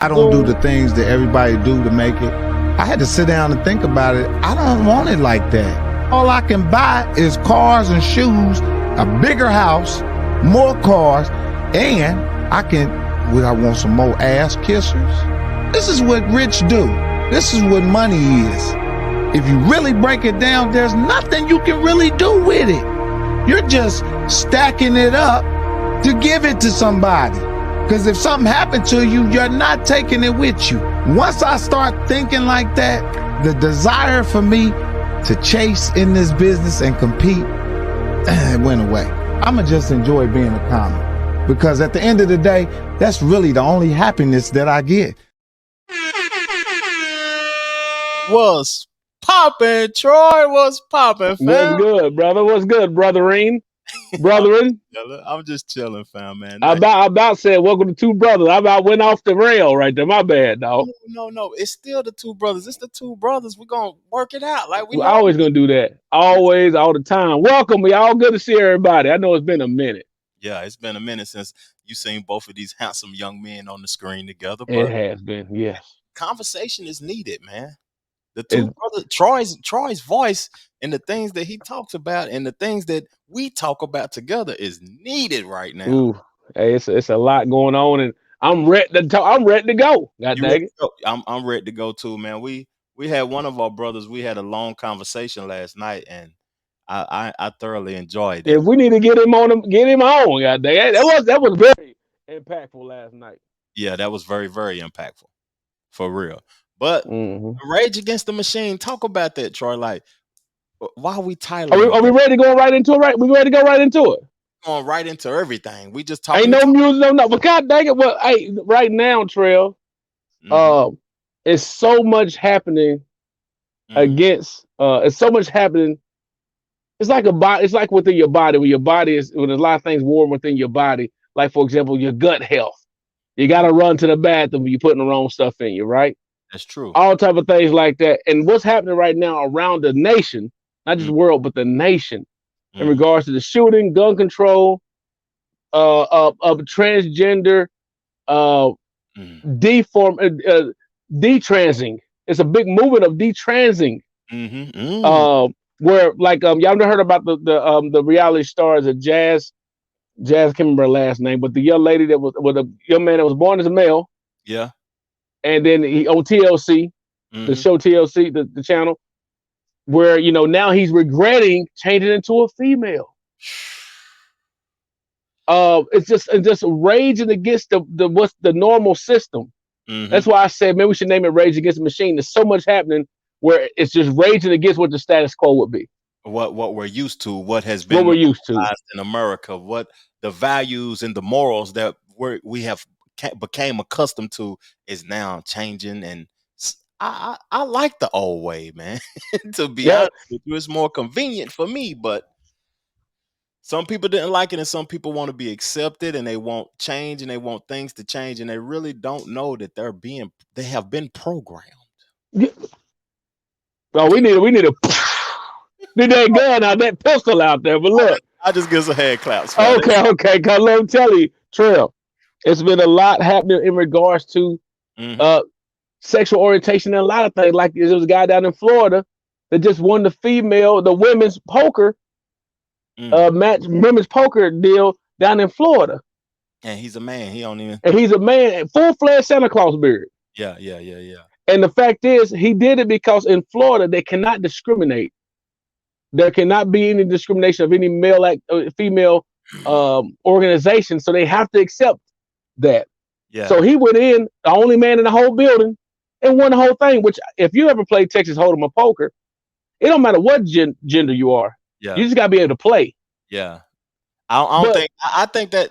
I don't do the things that everybody do to make it. I had to sit down and think about it. I don't want it like that. All I can buy is cars and shoes, a bigger house, more cars, and I want some more ass kissers. This is what rich do. This is what money is. If you really break it down, there's nothing you can really do with it. You're just stacking it up to give it to somebody. Because if something happened to you, you're not taking it with you. Once I start thinking like that, the desire for me to chase in this business and compete, it went away. I'ma just enjoy being a comic. Because at the end of the day, that's really the only happiness that I get. What's poppin', Troy? What's poppin', fam? What's good, brother? What's good, brotherine? Brethren? I'm just chilling, fam, man. I about said welcome to Two Brothers. I about went off the rail right there. My bad, dog. No. It's still the Two Brothers. It's the Two Brothers. We're gonna work it out. Like We're always gonna do that. Always, all the time. Welcome, y'all. Good to see everybody. I know it's been a minute. Yeah, it's been a minute since you seen both of these handsome young men on the screen together. But it has been, yes. Conversation is needed, man. The two brothers, Troy's voice and the things that he talks about and the things that we talk about together is needed right now. Ooh, hey, it's a lot going on, and I'm ready to talk. I'm ready to go. God dang it. I'm ready to go too, man. We had one of our brothers. We had a long conversation last night, and I thoroughly enjoyed it. If we need to get him on, get him on. God dang it. That was very impactful last night. Yeah, that was very, very impactful, for real. But Rage Against the Machine, talk about that, Troy. Like, why are we titling? Are we ready to go right into it? Right, we ready to go right into it. Going right into everything. We just talking. Ain't no music, no. But God dang it! Well, hey, right now, Trail, it's so much happening against. It's so much happening. It's like It's like within your body, when there's a lot of things warm within your body. Like for example, your gut health. You got to run to the bathroom when you're putting the wrong stuff in you, right? That's true. All type of things like that. And what's happening right now around the nation, not just the world, but the nation, in regards to the shooting, gun control, of transgender, detransing. It's a big movement of detransing. Where like y'all never heard about the reality stars of Jazz, can't remember her last name, but the young lady that was with a young man that was born as a male. Yeah. And then he on TLC, the show TLC, the channel, where now he's regretting changing into a female. It's just raging against what's the normal system. That's why I said maybe we should name it Rage Against the Machine. There's so much happening where it's just raging against what the status quo would be. What we're used to, what has been in America, what the values and the morals that we have became accustomed to is now changing. And I like the old way, man. To be honest with you, it's more convenient for me, but some people didn't like it, and some people want to be accepted, and they want change, and they want things to change, and they really don't know that they have been programmed. Well, we need a need that gun out, that pistol out there. But look, I just give some head claps. Okay. Cause let me tell you, Trail, it's been a lot happening in regards to sexual orientation and a lot of things. Like there was a guy down in Florida that just won the women's poker women's poker deal down in Florida. And he's a man. And he's a man, full-fledged Santa Claus beard. Yeah. And the fact is, he did it because in Florida they cannot discriminate. There cannot be any discrimination of any female organization, so they have to accept that. Yeah. So he went in, the only man in the whole building, and won the whole thing. Which, if you ever played Texas Hold'em or poker, it don't matter what gender you are. Yeah. You just gotta be able to play. Yeah. I think that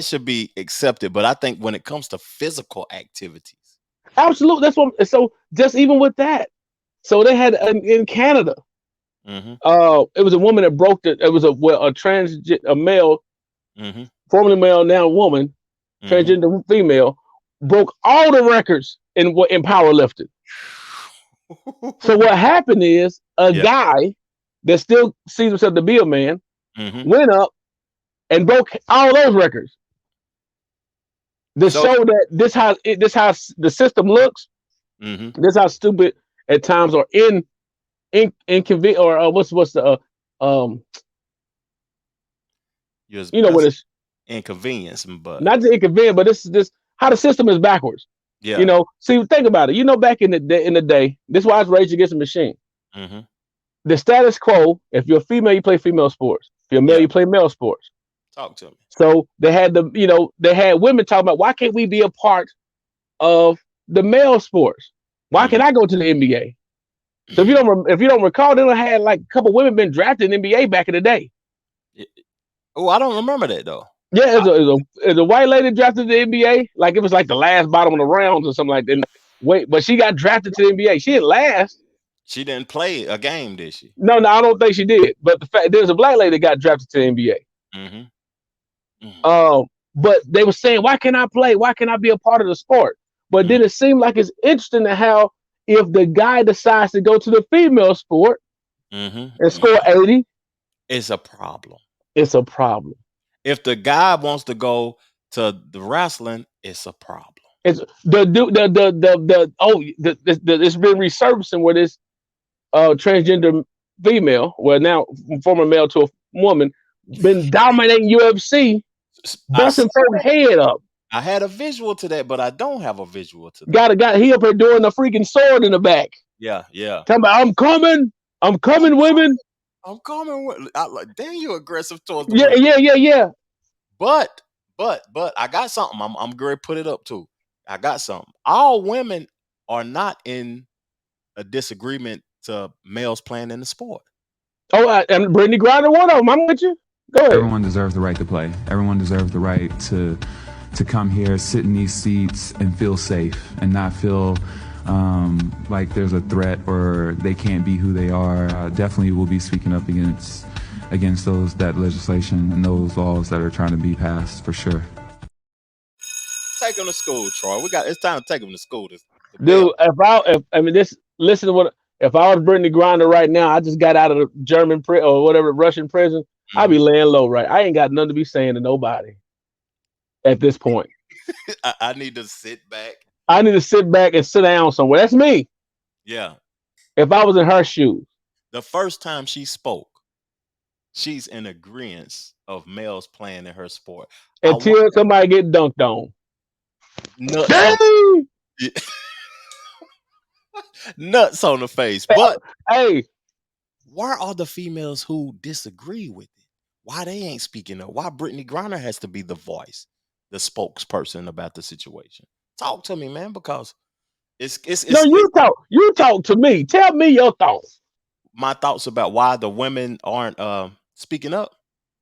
should be accepted, but I think when it comes to physical activities, absolutely. That's what. So just even with that, so they had in Canada. It was a woman that broke it was a male, formerly male, now woman, transgender female, broke all the records in powerlifting. So what happened is a guy that still sees himself to be a man went up and broke all those records. to show that this how the system looks. Mm-hmm. This how stupid at times or inconvenient or what's the you know what it's inconvenience, but not just inconvenient, but this how the system is backwards. Yeah. You know, see, think about it. You know, back in the day, this is why it's Rage Against the Machine. Mm-hmm. The status quo: if you're a female, you play female sports. If you're a male, you play male sports. Talk to me. So they had they had women talking about why can't we be a part of the male sports? Why can I go to the NBA? So if you don't recall, they had like a couple women been drafted in the NBA back in the day. Oh, I don't remember that though. Yeah, it's a white lady drafted to the NBA. Like it was like the last bottom of the rounds or something like that. Wait, but she got drafted to the NBA. She didn't last. She didn't play a game, did she? No, I don't think she did. But the fact there's a black lady that got drafted to the NBA. Mm-hmm. Mm-hmm. But they were saying, why can't I play? Why can't I be a part of the sport? But then it seemed like it's interesting to how if the guy decides to go to the female sport and score 80, it's a problem. It's a problem. If the guy wants to go to the wrestling, it's a problem. It's it's been resurfacing where this transgender female, well now former male to a woman, been dominating UFC, busting folks' head up. I had a visual to that, but I don't have a visual to that. Got he up here doing the freaking sword in the back. Yeah. Talking about I'm coming, women. I'm coming. Damn, you aggressive towards the women. Yeah. But I got something. I'm going to put it up too. I got something. All women are not in a disagreement to males playing in the sport. Oh, and Brittany Griner, one of them. I'm with you. Go ahead. Everyone deserves the right to play. Everyone deserves the right to come here, sit in these seats, and feel safe, and not feel like there's a threat or they can't be who they are. Definitely will be speaking up against that legislation and those laws that are trying to be passed for sure. Take them to school, Troy. It's time to take them to school. Dude, listen to what. If I was Brittany Griner right now, I just got out of the German prison or whatever Russian prison. I'd be laying low, right? I ain't got nothing to be saying to nobody at this point. I need to sit back. I need to sit back and sit down somewhere. That's me. Yeah. If I was in her shoes. The first time she spoke, she's in agreement of males playing in her sport. Until somebody get dunked on. Nuts on the face. But hey, where are the females who disagree with it? Why they ain't speaking up? Why Brittany Griner has to be the voice, the spokesperson about the situation? Talk to me, man, because it's no, you talk to me. Tell me your thoughts. My thoughts about why the women aren't speaking up.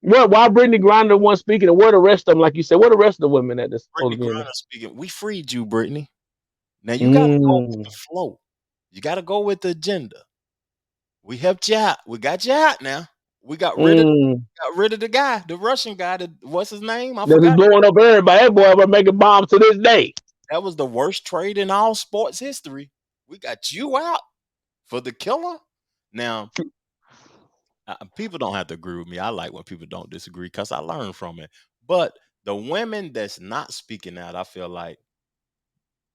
Well, why Brittany Griner wasn't speaking, and where the rest of them, like you said, where the rest of the women at this? Brittany Griner speaking. We freed you, Brittany. Now you gotta go with the flow. You gotta go with the agenda. We helped you out. We got you out now. We got rid of the guy, the Russian guy. What's his name? I forgot. He's blowing up everybody. That boy ever making bombs to this day. That was the worst trade in all sports history. We got you out for the killer. Now, people don't have to agree with me. I like when people don't disagree because I learn from it. But the women that's not speaking out, I feel like,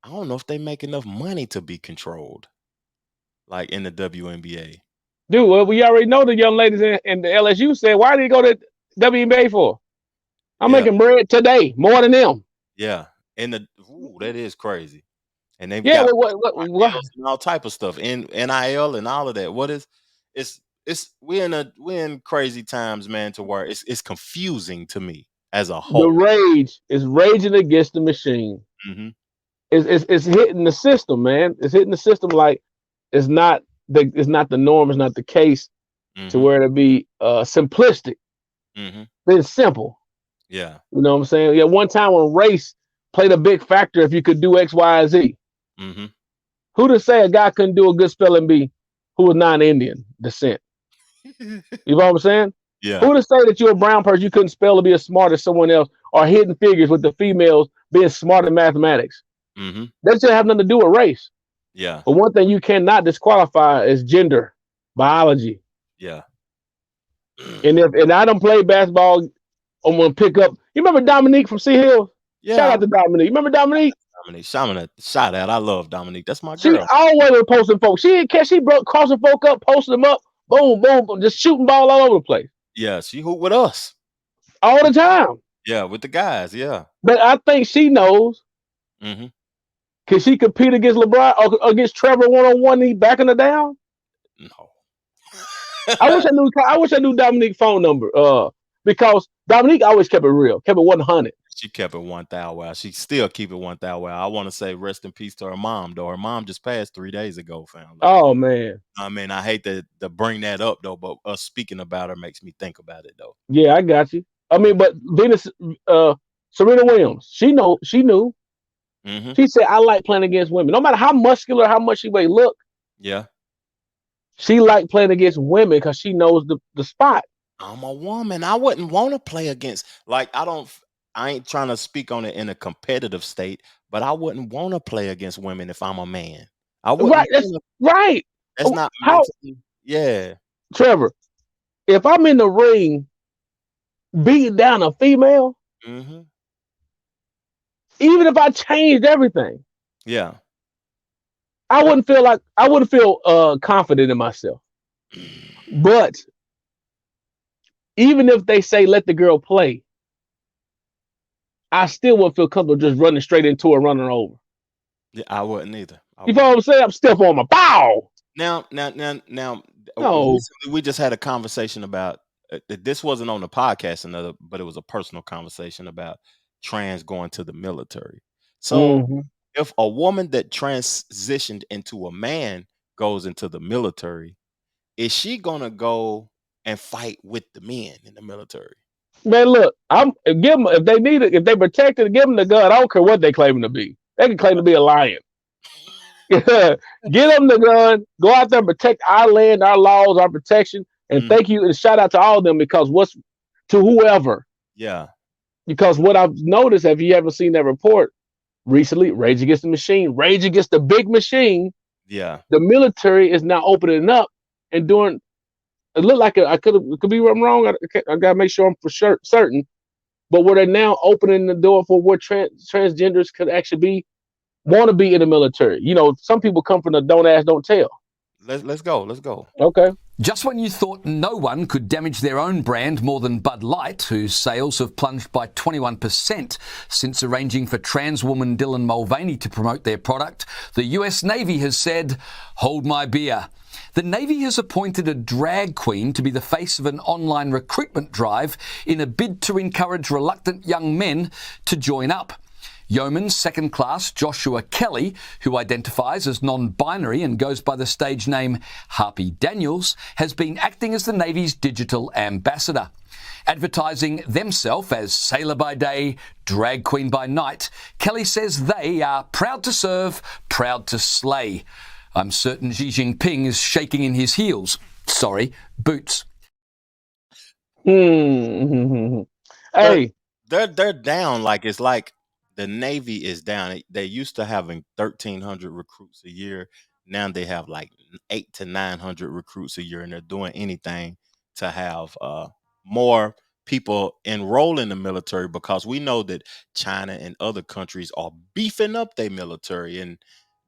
I don't know if they make enough money to be controlled, like in the WNBA. Dude, well, we already know the young ladies in the LSU said, why did he go to WNBA for? I'm making bread today, more than them. Yeah. And that is crazy. And they've got what? All type of stuff in NIL and all of that. What is we're in crazy times, man, to where it's confusing to me as a whole. The rage is raging against the machine. Mm-hmm. It's hitting the system, man. It's hitting the system like it's not the norm, it's not the case to where it be simplistic. It's simple. Yeah. You know what I'm saying? Yeah, one time when race played a big factor if you could do X, Y, and Z. Who to say a guy couldn't do a good spelling bee who was non-Indian descent? You know what I'm saying? Yeah. Who to say that you're a brown person you couldn't spell to be as smart as someone else, or hidden figures with the females being smart in mathematics? That should have nothing to do with race. Yeah. But one thing you cannot disqualify is gender, biology. Yeah. And I don't play basketball, I'm gonna pick up. You remember Dominique from Sea Hill? Yeah. Shout out to Dominique. Remember Dominique? Shout out. I love Dominique. That's my She girl. always was posting folks. She broke crossing folk up, posting them up, boom, boom, boom, just shooting ball all over the place. Yeah, she hoop with us all the time. Yeah, with the guys. Yeah, but I think she knows. Mm-hmm. Can she compete against LeBron or against Trevor 1-on-1? He backing her down. No. I wish I knew Dominique's phone number. Because Dominique always kept it real, kept it 100. She kept it 1,000. Well, she still keep it 1,000. Well, I want to say rest in peace to her mom, though. Her mom just passed 3 days ago, family. Oh man. I mean, I hate to bring that up though, but us speaking about her makes me think about it though. Yeah, I got you. I mean, but Venus, Serena Williams, she knew. Mm-hmm. She said, "I like playing against women, no matter how muscular, how much she may look." Yeah. She liked playing against women because she knows the spot. I'm a woman. I wouldn't want to play against. Like, I ain't trying to speak on it in a competitive state, but I wouldn't want to play against women if I'm a man. I wouldn't. Right. That's right. That's not how. Yeah. Trevor, if I'm in the ring beating down a female, mm-hmm. even if I changed everything, yeah, I wouldn't feel confident in myself. But even if they say let the girl play, I still wouldn't feel comfortable just running straight into her, running her over. Yeah, I wouldn't either. You know what I'm saying? I'm stiff on my bow. Now. No. We just had a conversation about this. Wasn't on the podcast, but it was a personal conversation about trans going to the military. So if a woman that transitioned into a man goes into the military, is she gonna go and fight with the men in the military? Man, look, give them if they need it, if they protect it, give them the gun. I don't care what they claim to be. They can claim to be a lion. Give them the gun. Go out there and protect our land, our laws, our protection. And thank you and shout out to all of them because to whoever. Yeah. Because what I've noticed, if you haven't seen that report recently, Rage Against the Machine, Rage Against the Big Machine. Yeah. The military is now opening up and doing. It looked like I could be wrong. I gotta make sure I'm for sure certain. But where they're now opening the door for where transgenders could actually want to be in the military. You know, some people come from the don't ask, don't tell. Let's go. Okay. Just when you thought no one could damage their own brand more than Bud Light, whose sales have plunged by 21% since arranging for trans woman Dylan Mulvaney to promote their product, the US Navy has said, hold my beer. The Navy has appointed a drag queen to be the face of an online recruitment drive in a bid to encourage reluctant young men to join up. Yeoman Second Class Joshua Kelly, who identifies as non-binary and goes by the stage name Harpy Daniels, has been acting as the Navy's digital ambassador. Advertising themselves as sailor by day, drag queen by night, Kelly says they are proud to serve, proud to slay. I'm certain Xi Jinping is shaking in his heels. Sorry, boots. Hey. They're down. Like, it's like the Navy is down. They used to having 1,300 recruits a year. Now they have like 800 to 900 recruits a year, and they're doing anything to have more people enroll in the military because we know that China and other countries are beefing up their military and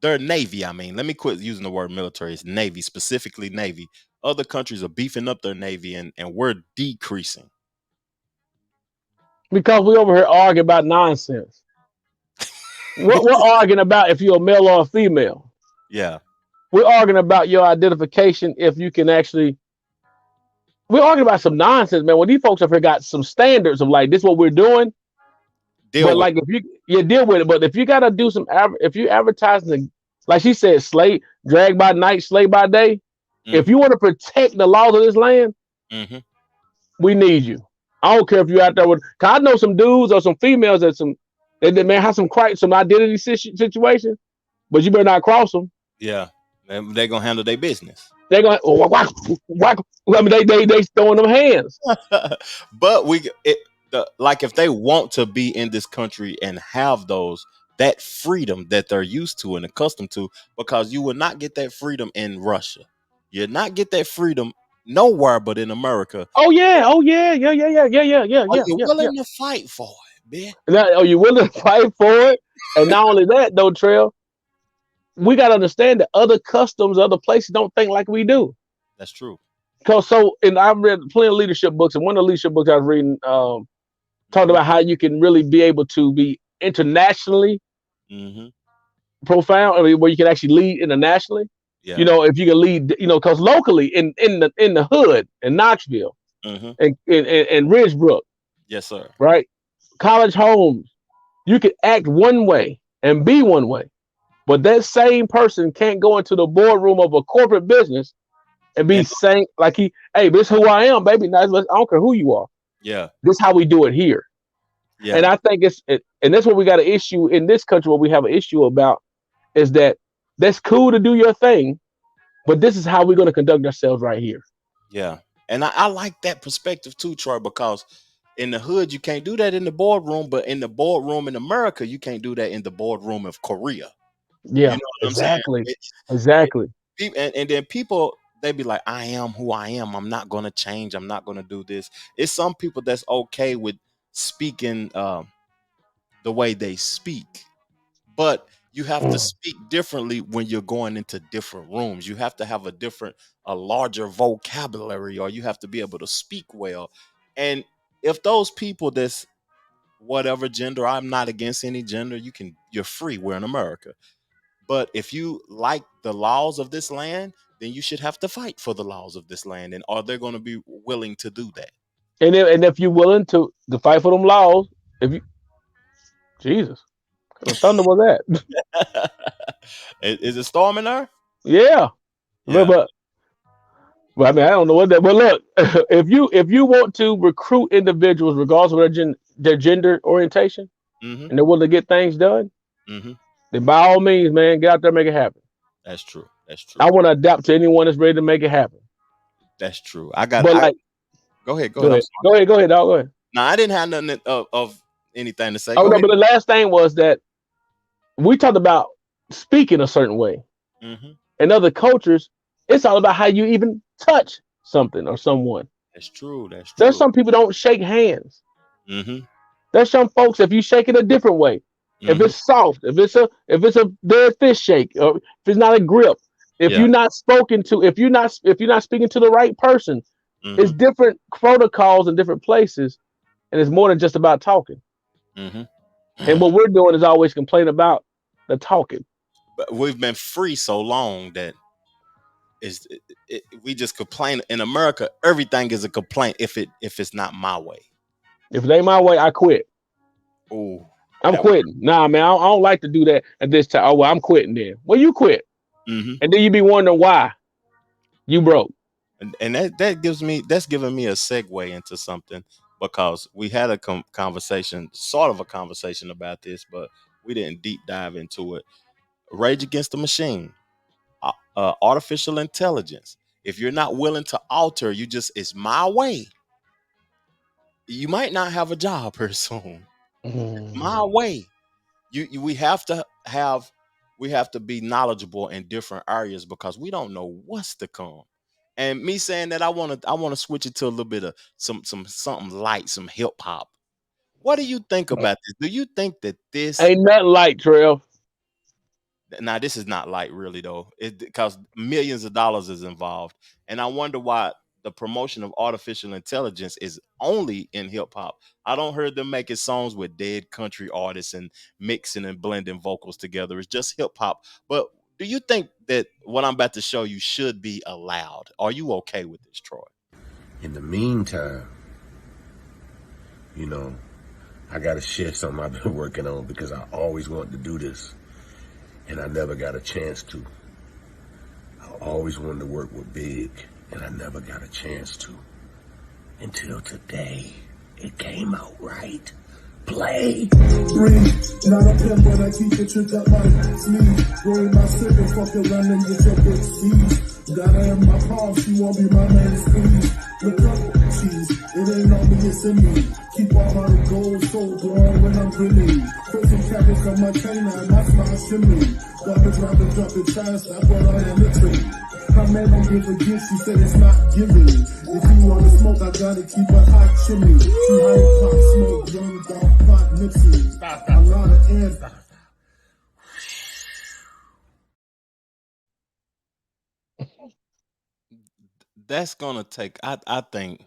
their Navy. I mean, let me quit using the word military. It's Navy, specifically Navy. Other countries are beefing up their Navy, and we're decreasing. Because we over here arguing about nonsense. We're arguing about if you're a male or a female. Yeah. We're arguing about your identification if you can actually. We're arguing about some nonsense, man. When these folks up here got some standards of like, this is what we're doing. Deal with it. But if you got to do if you advertising, like she said, drag by night, slay by day. If you want to protect the laws of this land, we need you. I don't care if you're out there with. Cause I know some dudes or some females that they may have some identity situation, but you better not cross them. Yeah, they're gonna handle their business. They're gonna whack. I mean, they throwing them hands. But like if they want to be in this country and have that freedom that they're used to and accustomed to, because you will not get that freedom in Russia. You'll not get that freedom nowhere but in America. Yeah. Are you willing to fight for it? man. Now, are you willing to fight for it? And not only that, though, Trail, we got to understand that other customs, other places don't think like we do. That's true. And I've read plenty of leadership books, and one of the leadership books I was reading talked about how you can really be able to be internationally profound. I mean, where you can actually lead internationally. Yeah. You know, if you can lead, you know, because locally in the hood in Knoxville and Ridgebrook. Yes, sir. Right. College homes, you can act one way and be one way, but that same person can't go into the boardroom of a corporate business and be saying like hey, this is who I am, baby. I don't care who you are. Yeah. This is how we do it here. Yeah. And I think and that's what we got an issue in this country. What we have an issue about is that's cool to do your thing, but this is how we're going to conduct ourselves right here. Yeah. And I like that perspective too, Troy, because in the hood, you can't do that in the boardroom, but in the boardroom in America, you can't do that in the boardroom of Korea. Yeah, you know what exactly. I'm saying? Exactly. And then people, they be like, I am who I am. I'm not going to change. I'm not going to do this. It's some people that's okay with speaking the way they speak, but you have to speak differently when you're going into different rooms. You have to have a larger vocabulary, or you have to be able to speak well. And if those people that's whatever gender, I'm not against any gender, you're free. We're in America. But if you like the laws of this land, then you should have to fight for the laws of this land. And are they going to be willing to do that? And if you're willing to fight for them laws, Jesus, what kind of thunder was that? Is it storming there? Yeah. But I mean, I don't know what that. But look, if you want to recruit individuals, regardless of their gender orientation, and they're willing to get things done, then by all means, man, get out there and make it happen. That's true. That's true. I want to adapt to anyone that's ready to make it happen. That's true. Go ahead. Go ahead, dog. Go ahead. No, I didn't have nothing of anything to say. Oh no, but the last thing was that we talked about speaking a certain way. In other cultures, it's all about how you even touch something or someone. That's true. That's true. There's some people don't shake hands. There's some folks, if you shake it a different way, if it's soft, if it's a dead fish shake, or if it's not a grip, if you're not speaking to the right person, it's different protocols in different places, and it's more than just about talking. And what we're doing is always complain about the talking. But we've been free so long that we just complain. In America, everything is a complaint if it's not my way. If it ain't my way, I quit. Oh, I'm quitting. Nah, man, I don't like to do that at this time. Oh, well, I'm quitting then. Well, you quit. And then you be wondering why you broke. And that's giving me a segue into something, because we had a conversation about this, but we didn't deep dive into it. Rage Against the Machine, artificial intelligence. If you're not willing to alter, it's my way. You might not have a job very soon. It's my way. We have to be knowledgeable in different areas, because we don't know what's to come. And me saying that, I want to switch it to a little bit of something light, some hip hop. What do you think about this? Do you think that this ain't nothing light, Trail? Now, this is not light, really, though, because millions of dollars is involved, and I wonder why the promotion of artificial intelligence is only in hip hop. I don't heard them making songs with dead country artists and mixing and blending vocals together. It's just hip hop. But do you think that what I'm about to show you should be allowed? Are you okay with this, Troy? In the meantime, I got to share something I've been working on, because I always wanted to do this, and I never got a chance to. I always wanted to work with Big, and I never got a chance to. Until today, it came out right. Play. Breathe. Not a pimp, but I keep the trick up my sleeve. Roll my cigarette, fuck around and get your bitch seized. Gotta have my palm, she won't be my main squeeze. Look up, cheese, it ain't on me, it's in me. Keep all my gold so glowing when I'm grinning. Put some cabbage on my chain and my smile shimmy. Garbage, drop it fast, I put on the tree. Primarily give a gift, she said it's not giving. If you want to smoke, I gotta keep a hot chimney. Too high to pop smoke, young dog pot Nipsey. Stop. A lot of air. That's gonna take. I think.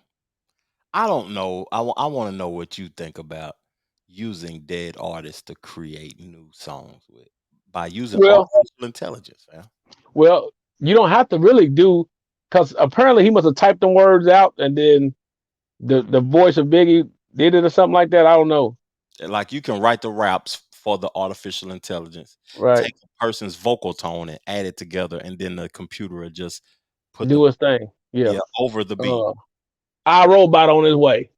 I don't know. I want to know what you think about using dead artists to create new songs with by using artificial intelligence. Man. Well, you don't have to really do, because apparently he must have typed them words out and then the voice of Biggie did it or something like that. I don't know. Like you can write the raps for the artificial intelligence, right? Take a person's vocal tone and add it together, and then the computer will just put do his thing. Yeah, over the beat. Our robot on his way.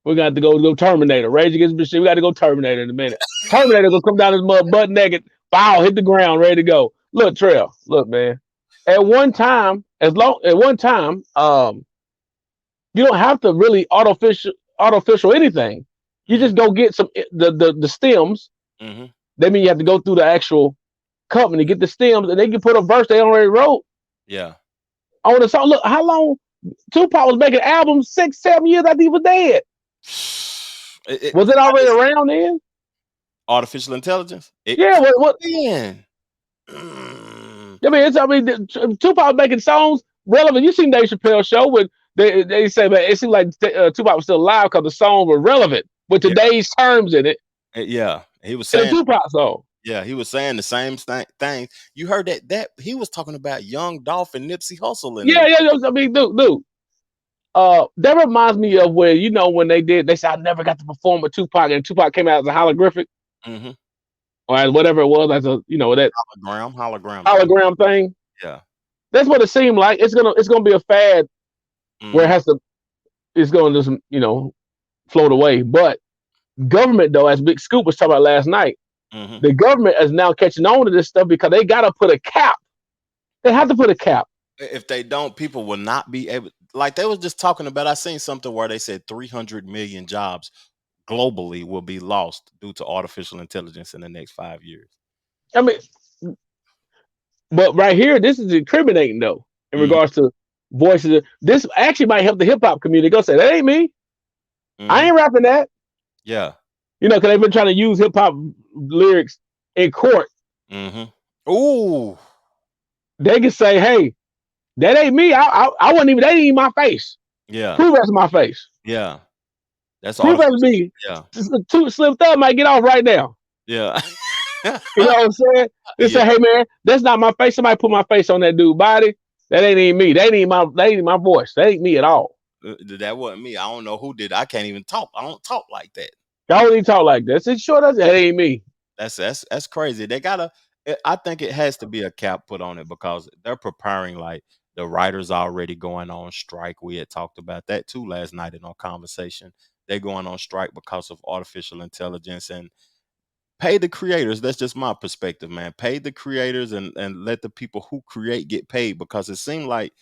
We got to go Terminator. Rage Against the Machine. We got to go Terminator in a minute. Terminator gonna come down this mud butt naked. Bow, hit the ground, ready to go. Look, Trail. Look, man. At one time, you don't have to really artificial anything. You just go get some the stems. Mm-hmm. That means you have to go through the actual company, get the stems, and they can put a verse they already wrote. Yeah. On the song. Look, how long Tupac was making albums 6-7 years after he was dead. Was it already around then? Artificial intelligence? Yeah. What? Man. I mean, Tupac was making songs relevant. You seen Dave Chappelle's show when they say, man, it seemed like Tupac was still alive because the songs were relevant with today's terms in it. Yeah, he was saying a Tupac song. Yeah, he was saying the same thing. You heard that he was talking about Young Dolph and Nipsey Hussle. I mean, dude. That reminds me of when they said I never got to perform with Tupac, and Tupac came out as a holographic, or as whatever it was, as a that hologram thing. Yeah, that's what it seemed like. It's gonna be a fad where it's gonna just float away. But government, though, as Big Scoop was talking about last night, the government is now catching on to this stuff because they gotta put a cap. They have to put a cap. If they don't, people will not be able. Like they was just talking about, I seen something where they said 300 million jobs globally will be lost due to artificial intelligence in the next 5 years. I mean, but right here, this is incriminating though, in regards to voices. This actually might help the hip hop community. Go say, that ain't me. I ain't rapping that. Yeah. Because they've been trying to use hip hop lyrics in court. Ooh. They can say, hey, that ain't me. I wasn't even, that ain't even my face. Yeah. Prove that's my face. Yeah. That's prove that's me. Yeah. Slim Thug might get off right now. Yeah. You know what I'm saying? They say, hey man, that's not my face. Somebody put my face on that dude's body. That ain't even me. That ain't my voice. That ain't me at all. That wasn't me. I don't know who did. I can't even talk. I don't talk like that. I don't even talk like that. It's sure that ain't me. That's crazy. They gotta. I think it has to be a cap put on it because they're preparing. Like the writers already going on strike. We had talked about that too last night in our conversation. They're going on strike because of artificial intelligence, and pay the creators. That's just my perspective, man. Pay the creators and let the people who create get paid, because it seems like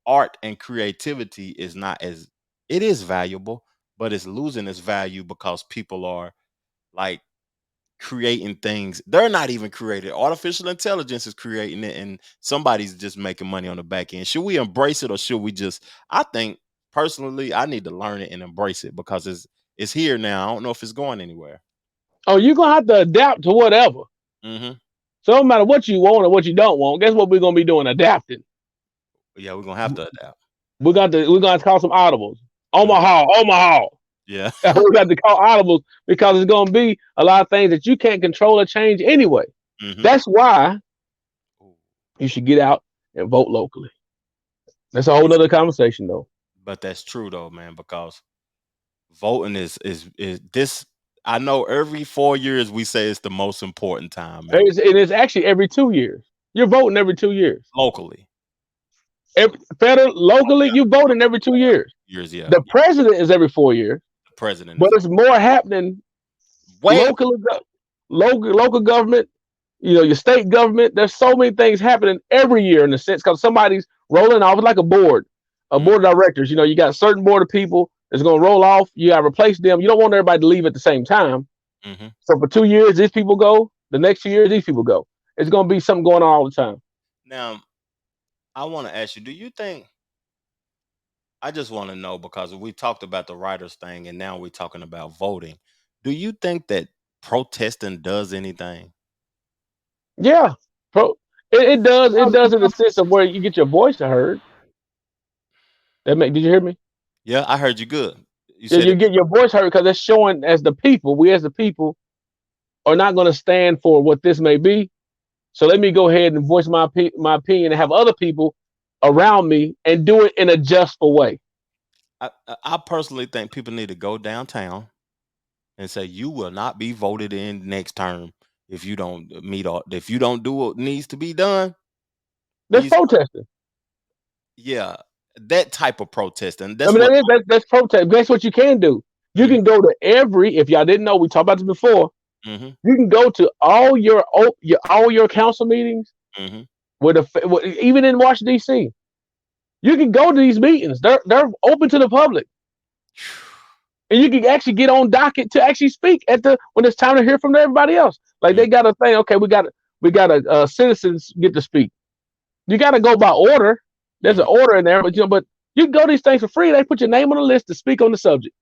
art and creativity is not as, it is valuable, but it's losing its value because people are like creating things. They're not even created. Artificial intelligence is creating it, and somebody's just making money on the back end. Should we embrace it, or should we just, I think personally, I need to learn it and embrace it because it's here now. I don't know if it's going anywhere. Oh, you're gonna have to adapt to whatever. So no matter what you want or what you don't want, guess what we're gonna be doing? Adapting. Yeah, we're gonna have to adapt. We're gonna call some audibles. Omaha. Yeah. We got to call audibles because it's gonna be a lot of things that you can't control or change anyway. That's why you should get out and vote locally. That's a whole other conversation though. But that's true though, man, because voting is this. I know every 4 years we say it's the most important time. It's actually every 2 years. You're voting every 2 years. Locally. Locally, you're voting every 2 years. Yeah. The president is every 4 years. The president. But it's more happening local government, your state government. There's so many things happening every year in a sense because somebody's rolling off. It's like a board of directors. You got a certain board of people that's going to roll off. You got to replace them. You don't want everybody to leave at the same time. So for 2 years, these people go. The next 2 years, these people go. It's going to be something going on all the time. Now, I want to ask you, do you think, I just want to know, because we talked about the writers thing and now we're talking about voting. Do you think that protesting does anything? Yeah. It does. It does in the sense of where you get your voice heard. Did you hear me? Yeah, I heard you good. You Yeah, said you it. get your voice heard because it's showing as the people, we as the people are not going to stand for what this may be. So let me go ahead and voice my opinion and have other people around me and do it in a justful way. I personally think people need to go downtown and say, you will not be voted in next term if you don't if you don't do what needs to be done. That's protesting. Yeah, that type of protesting. That's protest. Guess what you can do? You can go to if y'all didn't know, we talked about this before. You can go to all your council meetings even in Washington D.C. You can go to these meetings. They're open to the public, and you can actually get on docket to actually speak when it's time to hear from everybody else. Like they got a thing. Okay, we got a citizens get to speak. You got to go by order. There's an order in there, but you can go to these things for free. They put your name on the list to speak on the subject.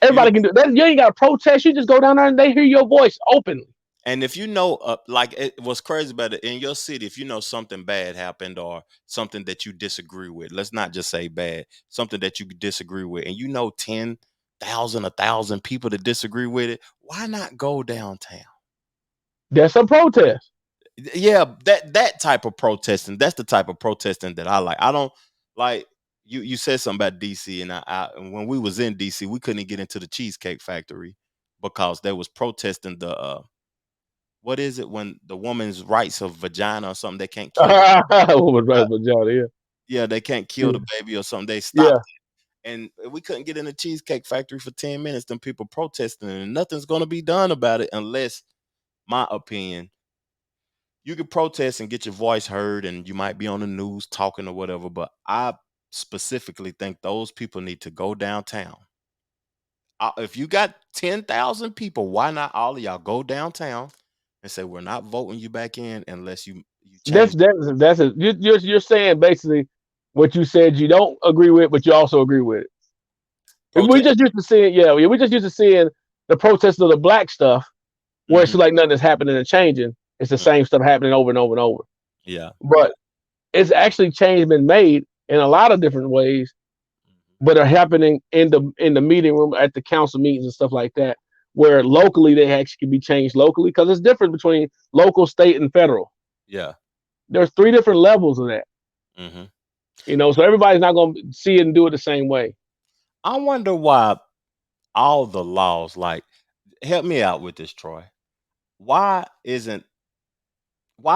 Everybody can do that. You ain't got to protest. You just go down there and they hear your voice openly. And if you know, like it was crazy about it in your city, if you know something bad happened or something that you disagree with, let's not just say bad, something that you disagree with, and you know 10,000, 1,000 people that disagree with it, why not go downtown? That's a protest. Yeah, that type of protesting, that's the type of protesting that I like. I don't like you said something about DC, and when we was in DC, we couldn't get into the Cheesecake Factory because they was protesting the what is it when the woman's rights of vagina or something, they can't kill vagina, yeah, they can't kill the baby or something. They stopped it. And we couldn't get in the Cheesecake Factory for 10 minutes, then people protesting, and nothing's gonna be done about it unless, my opinion, you can protest and get your voice heard and you might be on the news talking or whatever, but I specifically think those people need to go downtown. If you got 10,000 people, why not all of y'all go downtown and say, we're not voting you back in unless you change. You're saying basically what you said you don't agree with, but you also agree with it. We just used to seeing, we just used to seeing the protests of the black stuff where it's like nothing is happening and changing. It's the same stuff happening over and over and over. Yeah. But it's actually change been made in a lot of different ways, but are happening in the meeting room at the council meetings and stuff like that, where locally they actually can be changed locally, because it's different between local, state, and federal. Yeah. There's 3 different levels of that. So everybody's not going to see it and do it the same way. I wonder why all the laws, like, help me out with this, Troy. Why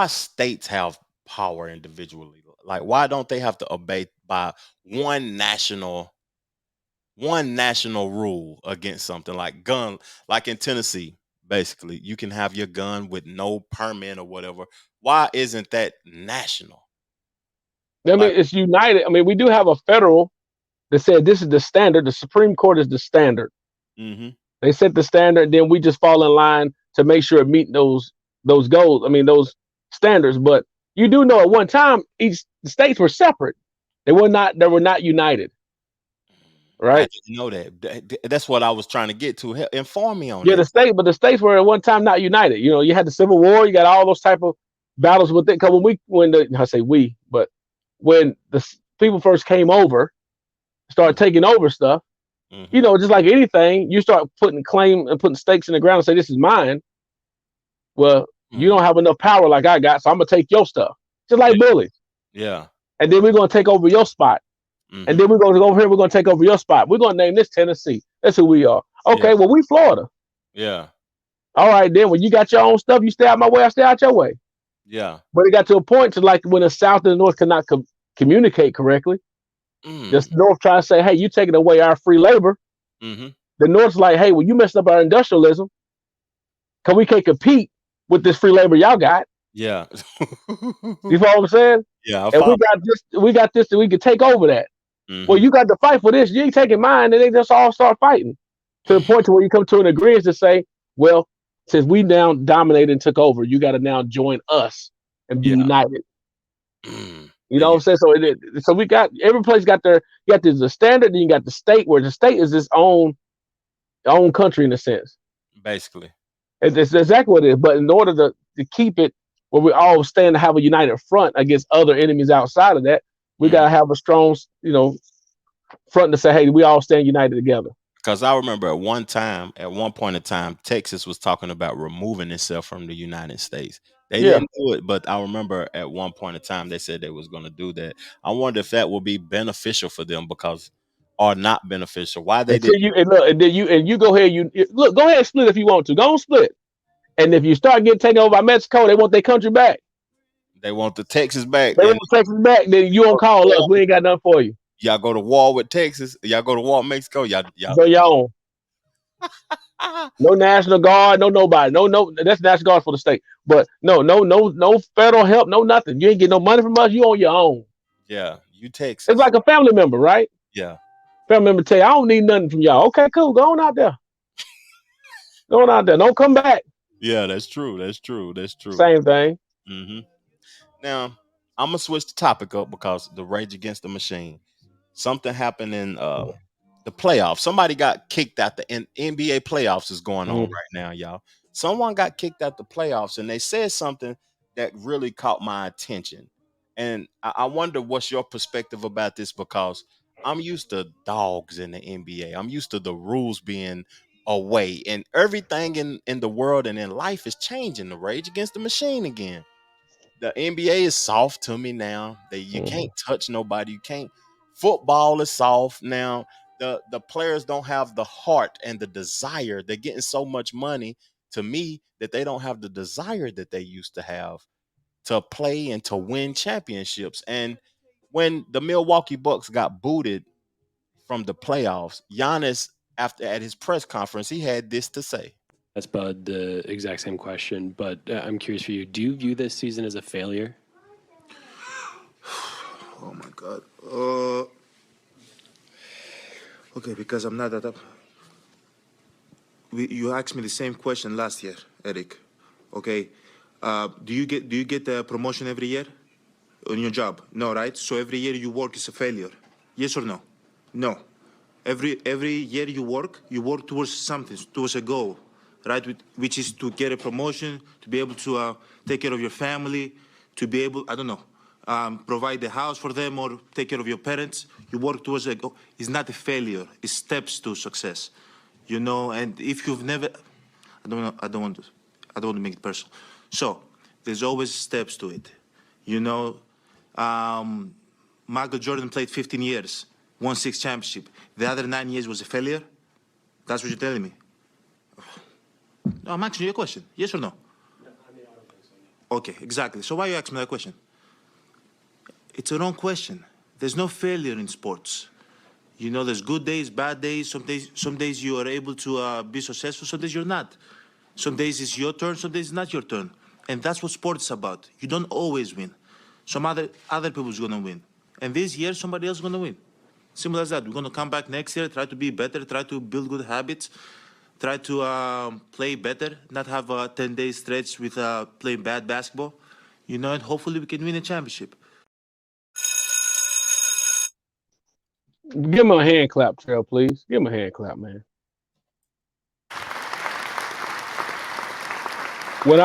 states have power individually? Like, why don't they have to obey by one national rule against something like gun, like in Tennessee, basically, you can have your gun with no permit or whatever. Why isn't that national? I mean, it's united. I mean, we do have a federal that said this is the standard. The Supreme Court is the standard. They set the standard, then we just fall in line to make sure it meet those goals. I mean, those standards. But you do know at one time each states were separate. They were not united. Right? I didn't know that. That's what I was trying to get to. Inform me on that. Yeah, the states were at one time not united. You had the Civil War. You got all those type of battles with it. Because when the people first came over, started taking over stuff, just like anything, you start putting claim and putting stakes in the ground and say, this is mine. Well, you don't have enough power like I got, so I'm going to take your stuff. Just like bullies. Yeah. And then we're going to take over your spot. And then we're going to go over here, we're going to take over your spot. We're going to name this Tennessee. That's who we are. Okay, well, we Florida. Yeah. All right, then when you got your own stuff, you stay out my way, I stay out your way. Yeah. But it got to a point to like when the South and the North cannot communicate correctly. The North tries to say, hey, you taking away our free labor. The North's like, hey, well, you messed up our industrialism because we can't compete with this free labor y'all got. Yeah. You follow what I'm saying? Yeah. And we got this that we could take over that. Well, you got to fight for this. You ain't taking mine, and they just all start fighting to the point to where you come to an agreement to say, well, since we now dominated and took over, you got to now join us and be united. You know what I'm saying? So we got every place got their the standard, then you got the state, where the state is its own country in a sense. Basically, it's exactly what it is. But in order to keep it where we all stand to have a united front against other enemies outside of that, we gotta have a strong, front to say, hey, we all stand united together. Because I remember at one point in time, Texas was talking about removing itself from the United States. They didn't do it, but I remember at one point in time they said they was going to do that. I wonder if that will be beneficial for them or not beneficial. Why they didn't? You go ahead. Go ahead and split if you want to. Go on split. And if you start getting taken over by Mexico, they want their country back. They want the Texas back. They want Texas back. Then you don't call us. We ain't got nothing for you. Y'all go to war with Texas. Y'all go to war with Mexico. Y'all go your own. No National Guard, no nobody. No, that's National Guard for the state. But no federal help, no nothing. You ain't get no money from us. You on your own. Yeah, you Texas. It's like a family member, right? Yeah. Family member tell you, I don't need nothing from y'all. Okay, cool. Go on out there. Go on out there. Don't come back. Yeah, that's true. Same thing. Mm-hmm. Now, I'm going to switch the topic up because the Rage Against the Machine. Something happened in the playoffs. Somebody got kicked out. The NBA playoffs is going on right now, y'all. Someone got kicked out the playoffs, and they said something that really caught my attention. And I wonder what's your perspective about this, because I'm used to dogs in the NBA. I'm used to the rules being away, and everything in the world and in life is changing. The Rage Against the Machine again. The NBA is soft to me now. You can't touch nobody. You can't. Football is soft now. The players don't have the heart and the desire. They're getting so much money, to me, that they don't have the desire that they used to have to play and to win championships. And when the Milwaukee Bucks got booted from the playoffs, Giannis, at his press conference, he had this to say. That's Bud, the exact same question, but I'm curious for you. Do you view this season as a failure? Oh my God. Okay, because I'm not that up. You asked me the same question last year, Eric. Okay, do you get the promotion every year on your job? No, right? So every year you work is a failure. Yes or no? No. Every year you work towards something, towards a goal, right? Which is to get a promotion, to be able to take care of your family, to be able, I don't know, provide the house for them or take care of your parents. You work towards a goal. It's not a failure. It's steps to success, And if you've never, I don't want to make it personal. So there's always steps to it, Michael Jordan played 15 years, won 6 championships. The other 9 years was a failure. That's what you're telling me. No, I'm asking you a question. Yes or no? I don't think so. Okay, exactly. So why you asking me that question? It's a wrong question. There's no failure in sports. There's good days, bad days. Some days you are able to be successful. Some days you're not. Some days it's your turn. Some days it's not your turn. And that's what sports is about. You don't always win. Some other people's gonna win. And this year somebody else is gonna win. Simple as that. We're gonna come back next year, try to be better, try to build good habits, try to play better, not have a 10-day stretch with playing bad basketball. And hopefully we can win a championship. Give him a hand clap, Trevor, please. Give him a hand clap, man. When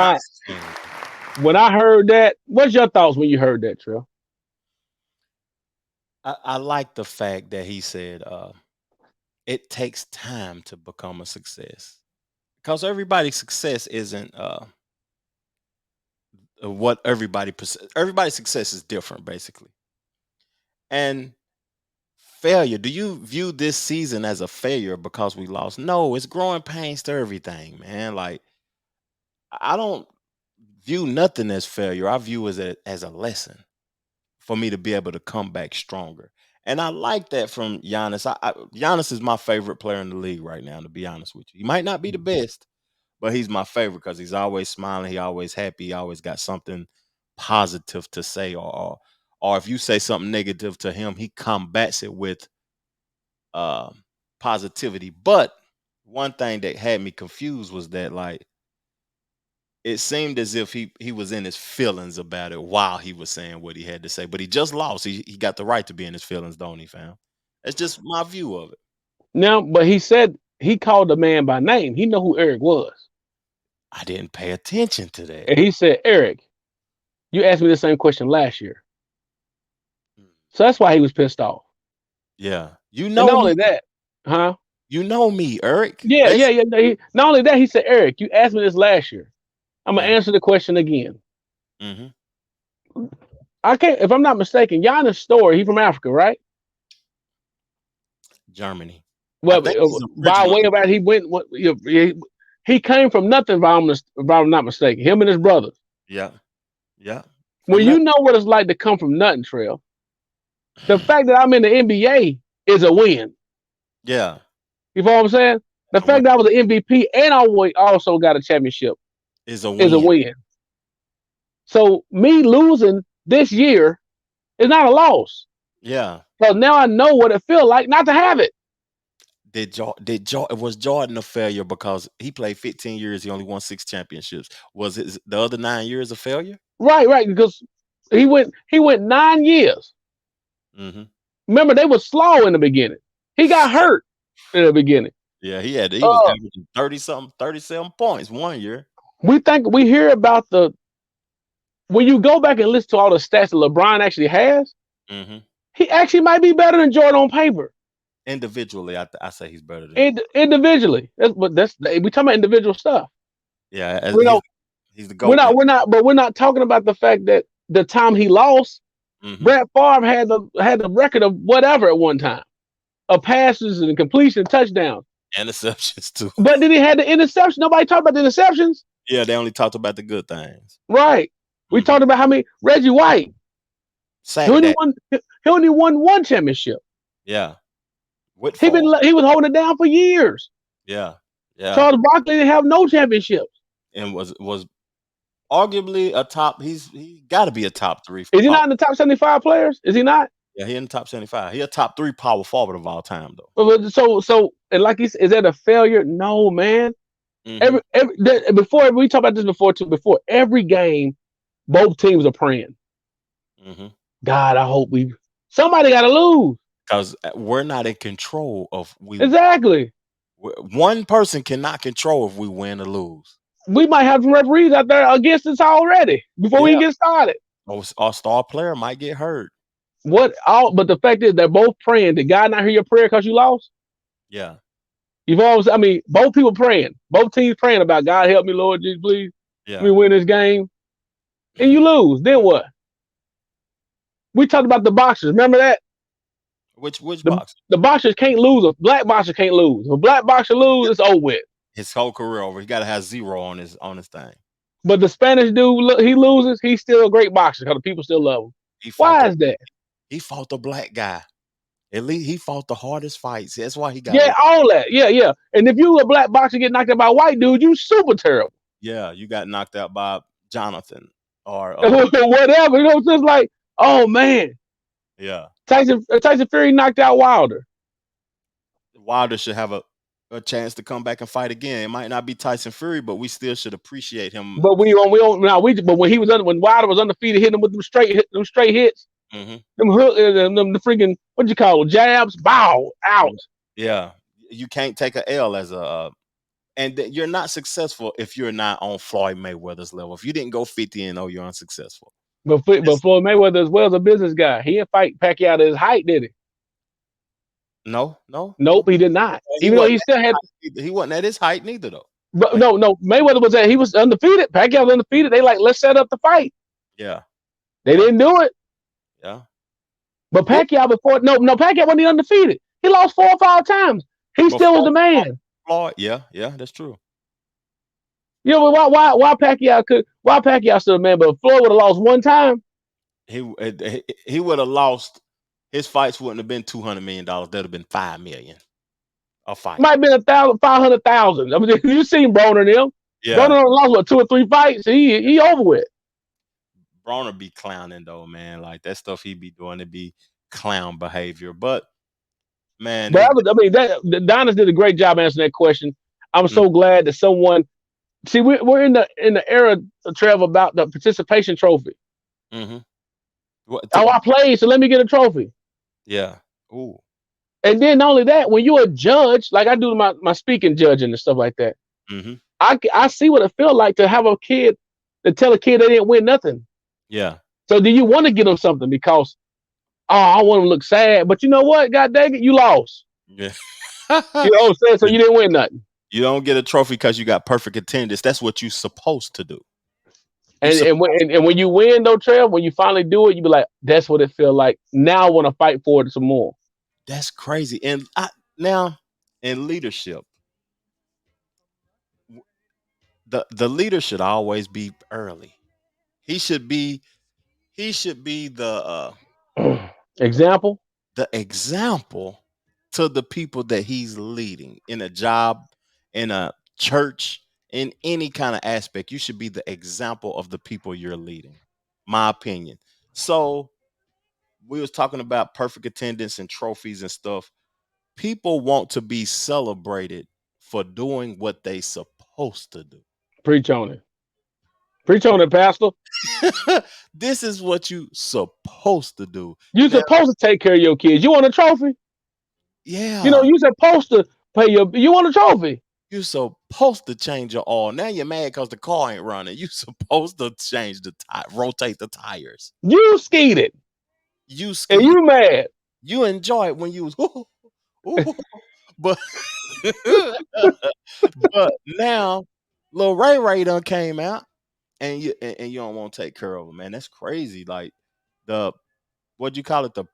I heard that, what's your thoughts when you heard that, Trevor? I like the fact that he said it takes time to become a success, because everybody's success isn't what everybody's success is different, basically. And failure, do you view this season as a failure because we lost? No, it's growing pains to everything, man. Like, I don't view nothing as failure. I view it as a lesson for me to be able to come back stronger. And I like that from Giannis. Giannis is my favorite player in the league right now, to be honest with you. He might not be the best, but he's my favorite because he's always smiling. He always happy. He always got something positive to say, or if you say something negative to him, he combats it with positivity. But one thing that had me confused was that, like, it seemed as if he was in his feelings about it while he was saying what he had to say, but he just lost. He got the right to be in his feelings, don't he, fam? That's just my view of it. Now, but he said he called the man by name. He know who Eric was. I didn't pay attention to that. And he said, Eric, you asked me the same question last year. So that's why he was pissed off. Yeah. You And know not only that, huh? You know me, Eric. Yeah. Not only that, he said, Eric, you asked me this last year. I'm gonna answer the question again. Mm-hmm. I can't, if I'm not mistaken, Giannis' story, he from Africa, right? Germany. Well, by way of that, he went. He came from nothing. If I'm not mistaken, him and his brothers. Yeah. When you know what it's like to come from nothing, Trev, the fact that I'm in the NBA is a win. Yeah. You know what I'm saying? The fact that I was an MVP and I also got a championship is a win. So me losing this year is not a loss. Yeah. Because now I know what it feels like not to have it. Was Jordan a failure because he played 15 years, he only won 6 championships? Was it the other 9 years a failure? Right, because he went 9 years. Mm-hmm. Remember, they were slow in the beginning. He got hurt in the beginning. Yeah, he was averaging 37 points 1 year. We hear about when you go back and listen to all the stats that LeBron actually has, he actually might be better than Jordan on paper. Individually, I say he's better than individually. We talking about individual stuff. Yeah, he's the GOAT. We're not talking about the fact that the time he lost, Brett Favre had the record of whatever at one time, of passes and completion, touchdowns, interceptions too. But then he had the interception. Nobody talked about the interceptions. Yeah, they only talked about the good things. Right. We talked about how many Reggie White. He only won 1 championship. Yeah. He was holding it down for years. Yeah. Charles Barkley didn't have no championships. And was arguably a top. He got to be a top 3. Is he not in the top 75 players? Is he not? Yeah, he in the top 75. He a top 3 power forward of all time, though. So and like he said, is that a failure? No, man. Before we talked about this before every game, both teams are praying. God, I hope somebody got to lose. Because we're not in control of exactly. One person cannot control if we win or lose. We might have some referees out there against us already before we get started. Our star player might get hurt. But the fact is they're both praying. Did God not hear your prayer because you lost? Yeah. You've always, both people praying, both teams praying about God help me, Lord Jesus, please. Yeah. Let me win this game. And you lose. Then what? We talked about the boxers. Remember that? Which boxer? The boxers can't lose. A black boxer can't lose. If a black boxer lose, it's over with. His whole career over. He got to have 0 on his thing. But the Spanish dude, he loses. He's still a great boxer because the people still love him. Why is that? He fought the black guy. At least he fought the hardest fights. That's why he got. Yeah, all that. Yeah. And if you a black boxer get knocked out by a white dude, you super terrible. Yeah, you got knocked out by Jonathan or whatever. It's just like, oh man. Yeah. Tyson Fury knocked out Wilder. Wilder should have a chance to come back and fight again. It might not be Tyson Fury, but we still should appreciate him. But when Wilder was undefeated, hitting him with them straight hits, them the freaking what you call it, jabs, bow out. Yeah, you can't take a L as and you're not successful if you're not on Floyd Mayweather's level. If you didn't go 50-0, you're unsuccessful. But Floyd Mayweather as well as a business guy, he didn't fight Pacquiao at his height, did he? No. Nope, he did not. Even though he still had, he wasn't at his height neither though. But no, Mayweather he was undefeated. Pacquiao was undefeated. They let's set up the fight. Yeah. They didn't do it. Yeah. But Pacquiao Pacquiao wasn't undefeated. He lost 4 or 5 times. He still was the man. Yeah, that's true. You know why Pacquiao still the man, but Floyd would have lost 1 time. He would have lost. His fights wouldn't have been $200 million. That'd have been $5 million. A fight might have been 500,000. You seen Broner and them? Yeah. Broner lost 2 or 3 fights. He over with. Broner be clowning though, man. Like that stuff he be doing, it be clown behavior. But man, Donis did a great job answering that question. I'm so glad that someone See, we're in the era of Trevor about the participation trophy. Mm-hmm. I played, so let me get a trophy. Yeah. Ooh. And then not only that, when you're a judge, like I do my speaking judging and stuff like that, mm-hmm. I see what it feels like to have a kid to tell a kid they didn't win nothing. Yeah. So do you want to get them something because I want them to look sad, but you know what? God dang it, you lost. Yeah. You know what I'm saying? So you didn't win nothing. You don't get a trophy because you got perfect attendance. That's what you're supposed to do. And when you win though, Trev, when you finally do it, you be like, that's what it feels like. Now I want to fight for it some more. That's crazy. And now in leadership, the leader should always be early. He should be the example. The example to the people that he's leading in a job, in a church, in any kind of aspect. You should be the example of the people you're leading. My opinion. So we was talking about perfect attendance and trophies and stuff. People want to be celebrated for doing what they supposed to do. Preach on it. Preach on it, Pastor. This is what you supposed to do. You're supposed to take care of your kids. You want a trophy? Yeah. You know, you're supposed to pay you want a trophy. You're supposed to change your oil. Now you're mad because the car ain't running. You're supposed to change rotate the tires. You skeeted. And you mad. You enjoy it when you was but but now Lil Ray done came out and you don't want to take care of him, man. That's crazy. Like the what'd you call it? The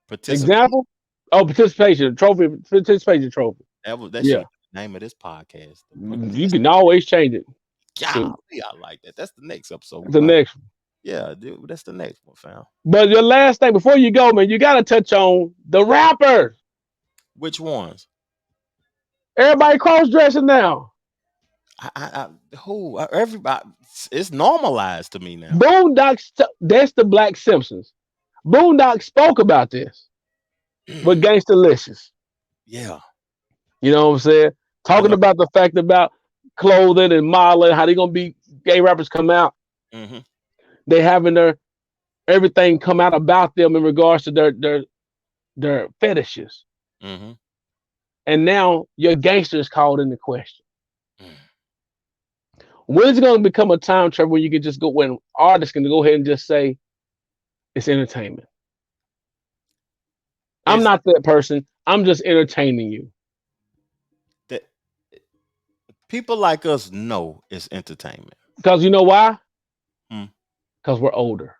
participation. Example? Oh, participation trophy. Participation trophy. That should be the name of this podcast. You can always change it. Golly, I like that. That's the next episode. The next one. Yeah, dude, that's the next one, fam. But your last thing before you go, man, you gotta touch on the rappers. Which ones? Everybody cross dressing now. Everybody, it's normalized to me now. Boondocks, that's the Black Simpsons. Boondocks spoke about this with Gangstalicious. Yeah. You know what I'm saying? Talking about the fact about clothing and modeling, how they gonna be gay rappers come out. Mm-hmm. They having everything come out about them in regards to their fetishes. Mm-hmm. And now your gangster is called into question. When's it going to become a time, Trevor, where you can just go, when artists can go ahead and just say, it's entertainment? I'm not that person. I'm just entertaining you. That people like us know it's entertainment. Because you know why? Because we're older.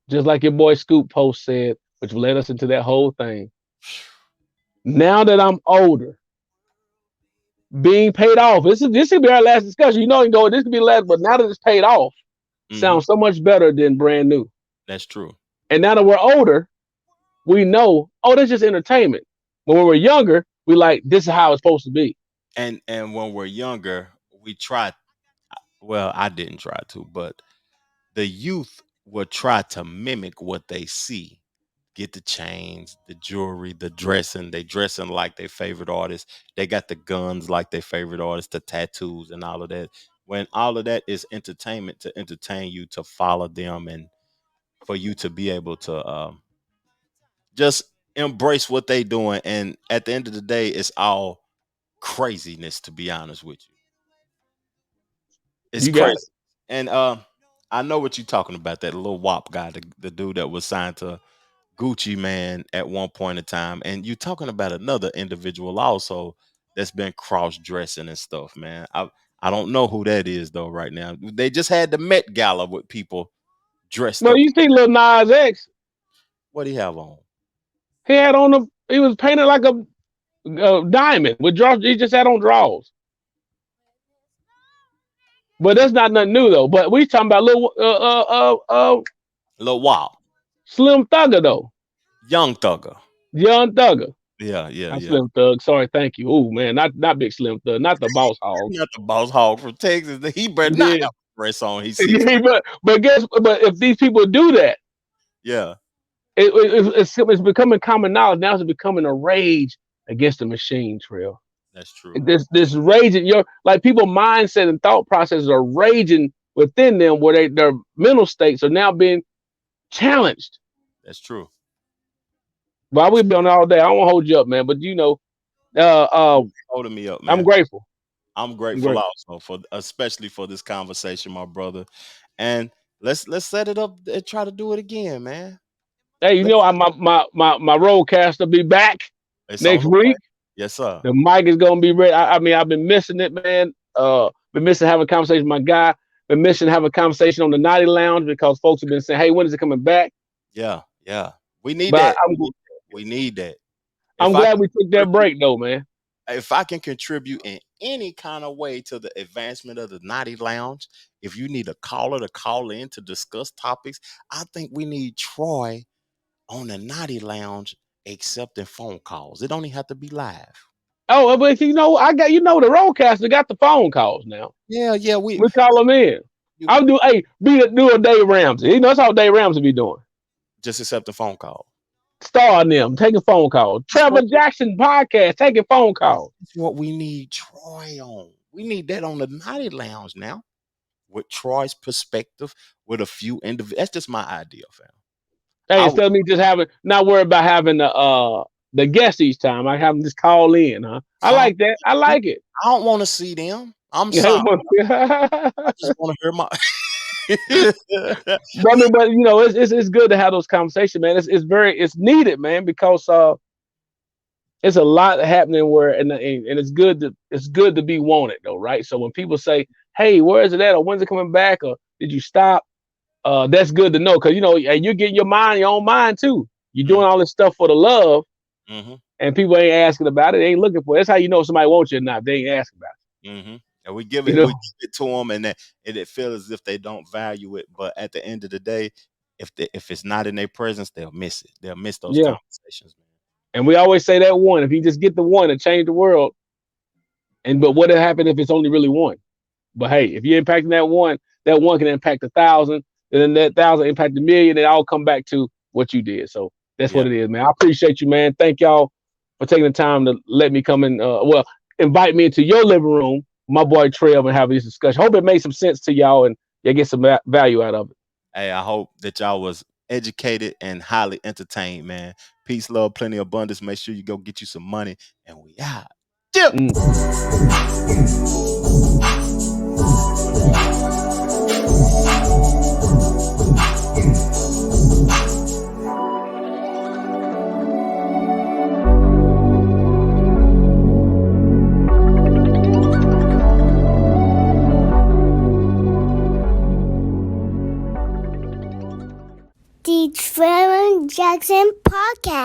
Just like your boy Scoop Post said, which led us into that whole thing. Now that I'm older, being paid off. This could be our last discussion. You know, this could be last, but now that it's paid off, sounds so much better than brand new. That's true. And now that we're older, we know, that's just entertainment. But when we're younger, we like, this is how it's supposed to be. And when we're younger, we try. Well, I didn't try to, but the youth will try to mimic what they see. Get the chains, the jewelry, the dressing. They dressing like their favorite artist. They got the guns like their favorite artist, the tattoos and all of that. When all of that is entertainment to entertain you, to follow them, and for you to be able to just embrace what they doing. And at the end of the day, it's all craziness, to be honest with you. It's crazy. And I know what you're talking about, that little WAP guy, the dude that was signed to Gucci Man at one point in time. And you're talking about another individual also that's been cross-dressing and stuff, man. I don't know who that is though right now. They just had the Met Gala with people dressed up. You see Lil Nas X? What he have on? He had on he was painted like a diamond with draws. He just had on draws. But that's not nothing new though. But we talking about Lil WAP. Slim Thugger though. Young Thugger. Yeah. Slim Thug. Sorry, thank you. Oh man, not Big Slim Thug, not the Boss Hog. Not the Boss Hog from Texas. He better not have a dress on. But if these people do that, yeah, it's becoming common knowledge. Now it's becoming a rage against the machine, Trail. That's true. This raging, like people mindset and thought processes are raging within them, where their mental states are now being challenged. That's true. Well, we've been on all day. I won't hold you up, man, but holding me up, man. I'm grateful. I'm grateful also especially for this conversation, my brother. And let's set it up and try to do it again, man. Hey, my roadcaster be back next week. Yes, sir. The mic is gonna be ready. I mean, I've been missing it, man. Been missing having a conversation with my guy. Been missing having a conversation on the Naughty Lounge because folks have been saying, "Hey, when is it coming back?" Yeah. We need that. We need that. I'm glad we took that break, though, man. If I can contribute in any kind of way to the advancement of the Naughty Lounge, if you need a caller to call in to discuss topics, I think we need Troy on the Naughty Lounge accepting phone calls. It don't even have to be live. Oh, but the roadcaster got the phone calls now. Yeah, we call them in. I'll do a Dave Ramsey. That's all Dave Ramsey be doing. Just accept the phone call. Starring them, taking phone calls. Trevor Jackson podcast, taking phone calls. That's what we need Troy on. We need that on the Naughty Lounge now. With Troy's perspective, with a few individuals. That's just my idea, fam. Hey, instead of me just not worried about having the guests each time, I have them just call in, huh? I like that. I like it. I don't want to see them. I'm sorry. I just want to hear my. But it's good to have those conversations, man. It's needed, man, because it's a lot happening and it's good to be wanted, though, right? So when people say, "Hey, where is it at?" or "When's it coming back?" or "Did you stop?" That's good to know, because you're getting your own mind too. You're doing all this stuff for the love, and people ain't asking about it. They ain't looking for it. That's how you know somebody wants you or not. They ain't asking about it. And we give it to them, and it feels as if they don't value it. But at the end of the day, if it's not in their presence, they'll miss it. They'll miss those conversations, man. And we always say that one. If you just get the one and change the world, but what will happen if it's only really one? But hey, if you're impacting that one can impact 1,000, and then that 1,000 impact 1,000,000. It all come back to what you did. So that's what it is, man. I appreciate you, man. Thank y'all for taking the time to let me come in. Invite me into your living room, my boy Trevor, and have this discussion. Hope it made some sense to y'all and you get some value out of it. Hey, I hope that y'all was educated and highly entertained, man. Peace, love, plenty of abundance. Make sure you go get you some money, and we out. The Trevor Jackson Podcast.